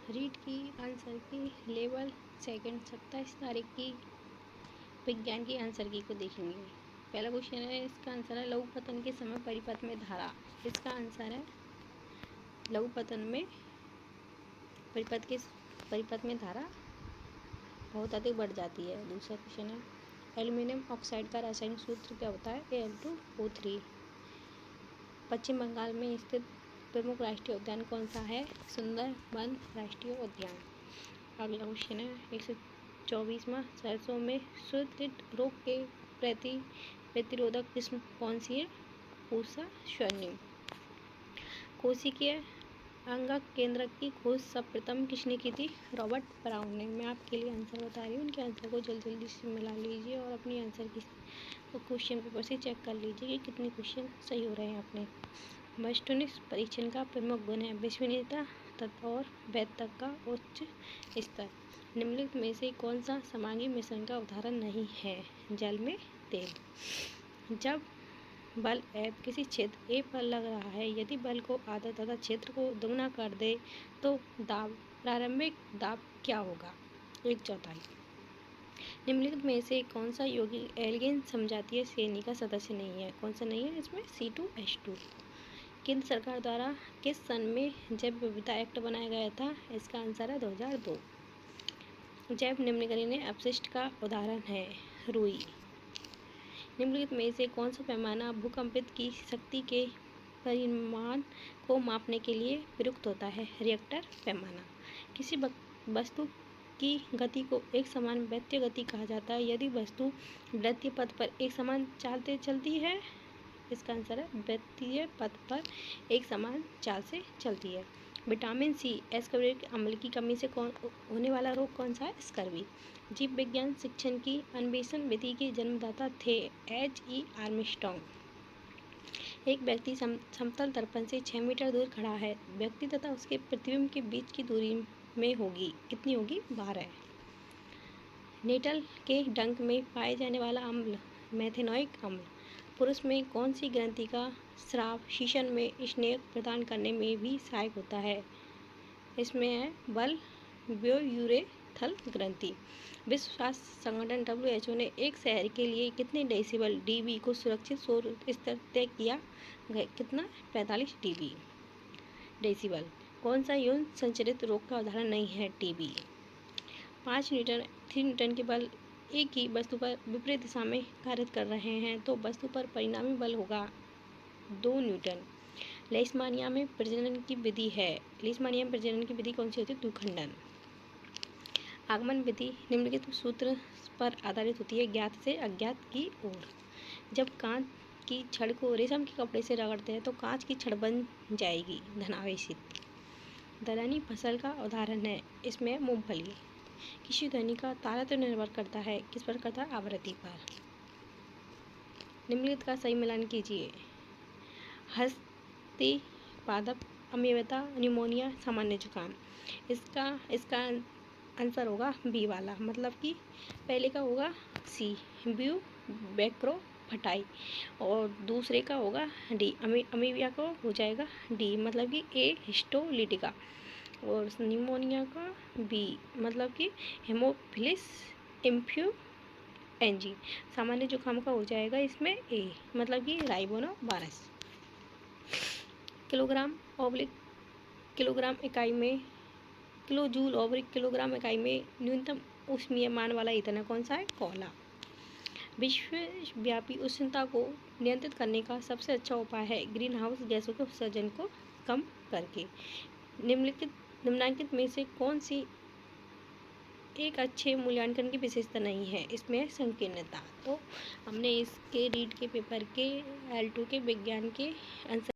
Read की answer की level second 27 तारीख की विज्ञान की आंसर की को देखेंगे। पहला क्वेश्चन है, इसका आंसर है लघु पतन के समय परिपथ में धारा। इसका आंसर है लघु पतन में परिपथ में धारा बहुत अधिक बढ़ जाती है। दूसरा क्वेश्चन है, एल्युमिनियम ऑक्साइड का रासायनिक सूत्र क्या होता है? Al2O3। पश्चिम बंगाल में स्थित प्रमुख राष्ट्रीय उद्यान कौन सा है? सुंदरबन राष्ट्रीय उद्यान। अगला क्वेश्चन है 124वां, सरसों में सूत्रकीट रोग के प्रति प्रतिरोधक किस्म कौन सी है? पूसा स्वर्णिम। कोशिकीय अंगक केंद्रक की खोज सर्वप्रथम किसने की थी? रॉबर्ट ब्राउन ने। मैं आपके लिए आंसर बता रही हूँ, उनके आंसर को जल्दी जल्दी से मिला लीजिए और अपनी आंसर की क्वेश्चन पेपर से चेक कर लीजिए कि कितने क्वेश्चन सही हो रहे हैं अपने। वस्तुनिष्ठ परीक्षण का प्रमुख गुण है विश्वसनीयता तथा और वैधता का उच्च स्तर। निम्नलिखित में से कौन सा समांगी मिश्रण का उदाहरण नहीं है? जल में तेल। जब बल F किसी क्षेत्र A पर लग रहा है, यदि बल को आधा तथा क्षेत्र को दोगुना कर दे तो प्रारंभिक दाब क्या होगा? 1/4। निम्नलिखित में से कौन सा यौगिक एल्केन समजातीय श्रेणी का सदस्य नहीं है? कौन सा नहीं है इसमें? C2H2। केंद्र सरकार द्वारा किस सन में जैव विविधता एक्ट बनाया गया था? इसका आंसर है 2002। जैव निम्नलिखित अपशिष्ट का उदाहरण है? रुई। निम्नलिखित में से कौन सा पैमाना भूकंपित की शक्ति के परिमाण को मापने के लिए प्रयुक्त होता है? रिएक्टर पैमाना। किसी वस्तु की गति को एक समान वृत्तीय गति कहा जाता है यदि वस्तु वृत्तीय पथ पर एक समान चाल से चलती है। इसका आंसर है वृत्तीय पथ पर एक समान चाल से चलती है। विटामिन सी एस्कॉर्बिक अम्ल की कमी से होने वाला रोग कौन सा है? स्कर्वी। जीव विज्ञान शिक्षण की अन्वेषण विधि के जन्मदाता थे? H.E. आर्मस्ट्रॉन्ग। एक व्यक्ति समतल दर्पण से 6 मीटर दूर खड़ा है। व्यक्ति तथा उसके प्रतिबिंब के बीच की दूरी में होगी कितनी होगी? 12। नेटल के डंक में पाए जाने वाला अम्ल मेथेनोइक अम्ल। पुरुष में कौन सी ग्रंथि का स्राव शीशन में स्नेह प्रदान करने में भी सहायक होता है? इसमें है बल्ब्यूरेथल ग्रंथि। विश्व स्वास्थ्य संगठन WHO ने एक शहर के लिए कितने डेसिबल डीबी को सुरक्षित शोर स्तर तय किया गया? कितना? 45 डीबी डेसिबल। कौन सा यौन संचरित रोग का उदाहरण नहीं है? टीबी। 3 न्यूटन के बल एक ही वस्तु पर विपरीत दिशा में कार्य कर रहे हैं तो वस्तु पर परिणामी बल होगा 2 न्यूटन। लेशमानिया में प्रजनन की विधि है। लेशमानिया में प्रजनन की विधि कौन सी होती है? द्विखंडन। आगमन विधि निम्नलिखित सूत्र पर आधारित होती है? ज्ञात से अज्ञात की ओर। जब कांच की छड़ को रेशम के कपड़े से रगड़ते हैं तो कांच की छड़ बन जाएगी धनावेशित। दलहनी फसल का उदाहरण है? इसमें मूंगफली। किसी ध्वनि का तारतम्य निर्भर करता है? किस पर करता है? आवृत्ति पर। निम्नलिखित का सही मिलान कीजिए। हस्तिपादप अमेयता निमोनिया सामान्य जुकाम। इसका आंसर होगा बी वाला, मतलब कि पहले का होगा सी ब्यू बैक्रो फटाई और दूसरे का होगा डी अमीबिया को हो जाएगा डी, मतलब कि ए हिस्टोलिटिका और निमोनिया का बी, मतलब कि हेमोफिलिस इन्फ्लुएंजी। सामान्य जुकाम का हो जाएगा इसमें ए, मतलब कि राइबोनो वायरस। किलोग्राम इकाई में किलो जूल और किलोग्राम इकाई में न्यूनतम ऊष्मीय मान वाला ईंधन कौन सा है? कोयला। विश्वव्यापी उष्णता को नियंत्रित करने का सबसे अच्छा उपाय है ग्रीन हाउस गैसों के उत्सर्जन को कम करके। निम्नलिखित में से कौन सी एक अच्छे मूल्यांकन की विशेषता नहीं है? इसमें है संकीर्णता। तो हमने इसके रीड के पेपर के L2 के विज्ञान के आंसर